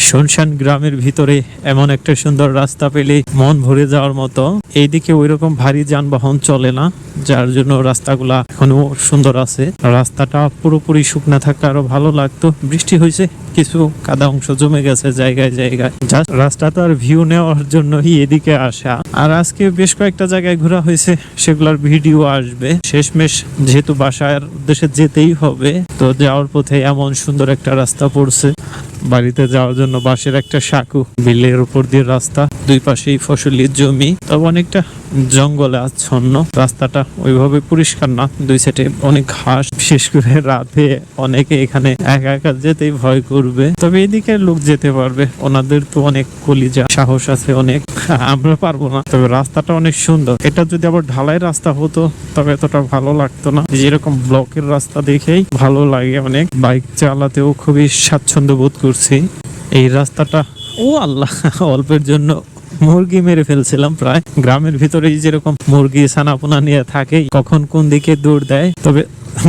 শুনশান গ্রামের ভিতরে এমন একটা সুন্দর রাস্তা পেলে মন ভরে যাওয়ার মতো। এইদিকে ওইরকম ভারী যানবাহন চলে না, যার জন্য রাস্তাগুলা এখনো সুন্দর আছে। রাস্তাটা পুরোপুরি শুকনা থাকলে আরো ভালো লাগতো। বৃষ্টি হয়েছে, কিছু কাদা অংশ জমে গেছে জায়গায় জায়গায়। জাস্ট রাস্তাটার ভিউ নেওয়ার জন্যই এদিকে আসা। আর আজকে বেশ কয়েকটা জায়গায় ঘোরা হয়েছে, সেগুলোর ভিডিও আসবে। শেষমেশ যেহেতু বাসার উদ্দেশ্যে যেতেই হবে, তো যাওয়ার পথে এমন সুন্দর একটা রাস্তা পড়ছে। বাড়িতে যাওয়ার জন্য বাঁশের একটা সাঁকু, বিলের উপর দিয়ে রাস্তা, দুই পাশেই ফসলি জমি, তবে অনেকটা জঙ্গলে আচ্ছন্ন। রাস্তাটা ওইভাবে পরিষ্কার না, দুই সাইডে অনেক ঘাস। বিশেষ করে রাতে অনেকে এখানে একা একা যেতেই ভয় করবে, তবে এদিকে লোক যেতে পারবে, ওনাদের তো অনেক কলিজা, সাহস আছে অনেক। আমরা পারবো না, তবে রাস্তাটা অনেক সুন্দর। এটা যদি আবার ঢালাই রাস্তা হতো তবে এতটা ভালো লাগতো না। যেরকম ব্লকের রাস্তা দেখেই ভালো লাগে অনেক, বাইক চালাতেও খুবই স্বাচ্ছন্দ্য বোধ করছি। এই রাস্তাটা, ও আল্লাহ, অল্পের জন্য মুরগি মেরে ফেলছিলাম প্রায়। গ্রামের ভিতরে যেরকম মুরগি ছানাপোনা নিয়ে থাকে, কখন কোন দিকে দৌড় দেয়, তবে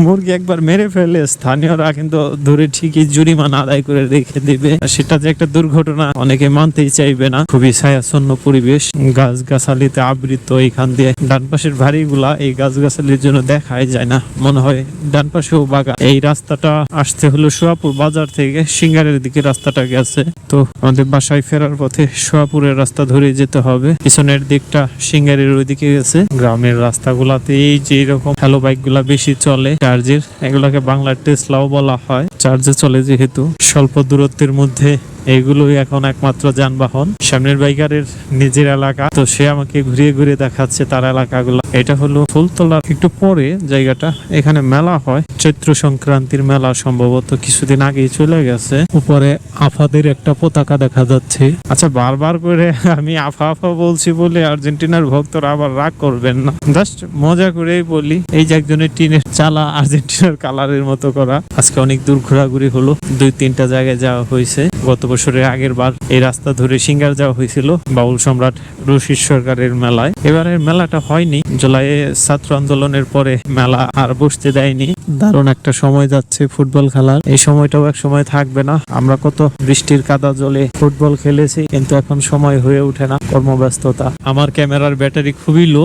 মুরগি একবার মেরে ফেলে স্থানীয়রা কিন্তু ধরে ঠিকই জরিমানা আদায় করে রেখে দিবে। সেটা যে একটা দুর্ঘটনা অনেকে মানতেই চাইবে না। খুবই ছায়াচ্ছন্ন পরিবেশ, গাছ গাছালিতে আবৃত। এইখান দিয়ে ডান পাশের বাড়িগুলা এই গাছ গাছালির জন্য দেখাই যায় না, মনে হয় ডান পাশেও বাগান। এই রাস্তাটা আসতে হলো সোয়াপুর বাজার থেকে সিঙ্গারের দিকে রাস্তাটা গেছে, তো আমাদের বাসায় ফেরার পথে সোয়াপুরের রাস্তা ধরে যেতে হবে। পিছনের দিকটা সিঙ্গারের ওইদিকে গেছে। গ্রামের রাস্তাগুলাতে এই যে এরকম হ্যালো বাইক গুলা বেশি চলে, চার্জের, এগুলাকে বাংলার টেসলাও বলা হয়। চার্জে চলে যেহেতু, স্বল্প দূরত্বের মধ্যে এইগুলোই এখন একমাত্র যানবাহন। সামনের বাইকারের নিজের এলাকা, তো সে আমাকে ঘুরিয়ে ঘুরিয়ে দেখাচ্ছে তার এলাকাগুলো। এটা হলো ফুলতলার একটু পরে জায়গাটা। এখানে মেলা হয়, চৈত্র সংক্রান্তির মেলা, সম্ভবত কিছুদিন আগেই চলে গেছে। উপরে আফাদের একটা পতাকা দেখা যাচ্ছে। আচ্ছা, বারবার করে আমি আফা আফা বলছি বলে আর্জেন্টিনার ভক্তরা আবার রাগ করবেন না, জাস্ট মজা করেই বলি। এই যে একজনের টিনের চালা আর্জেন্টিনার কালারের মতো করা। আজকে অনেক দূর ঘোরাঘুরি হলো, 2-3টা জায়গায় যাওয়া হয়েছে। গত বছরের আগের বার এই রাস্তা ধরে সিঙ্গার যাওয়া হয়েছিল বাউল সম্রাট রশিদ সরকারের মেলায়। এবারের মেলাটা হয়নি, জুলাইয়ে ছাত্র আন্দোলনের পরে মেলা আর বসতে দেয়নি। দারুণ একটা সময় যাচ্ছে ফুটবল খেলার, এই সময়টাও এক সময় থাকবে না। আমরা কত বৃষ্টির কাদা জলে ফুটবল খেলেছি, কিন্তু এখন সময় হয়ে ওঠে না, কর্মব্যস্ততা। আমার ক্যামেরার ব্যাটারি খুবই লো,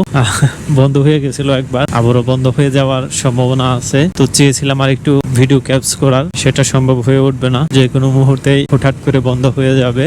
বন্ধ হয়ে গেছিল একবার, আবারও বন্ধ হয়ে যাওয়ার সম্ভাবনা আছে। তো চেয়েছিলাম আর একটু ভিডিও ক্যাপচার করার, সেটা সম্ভব হয়ে উঠবে না, যে কোনো মুহূর্তেই হঠাৎ করে বন্ধ হয়ে যাবে।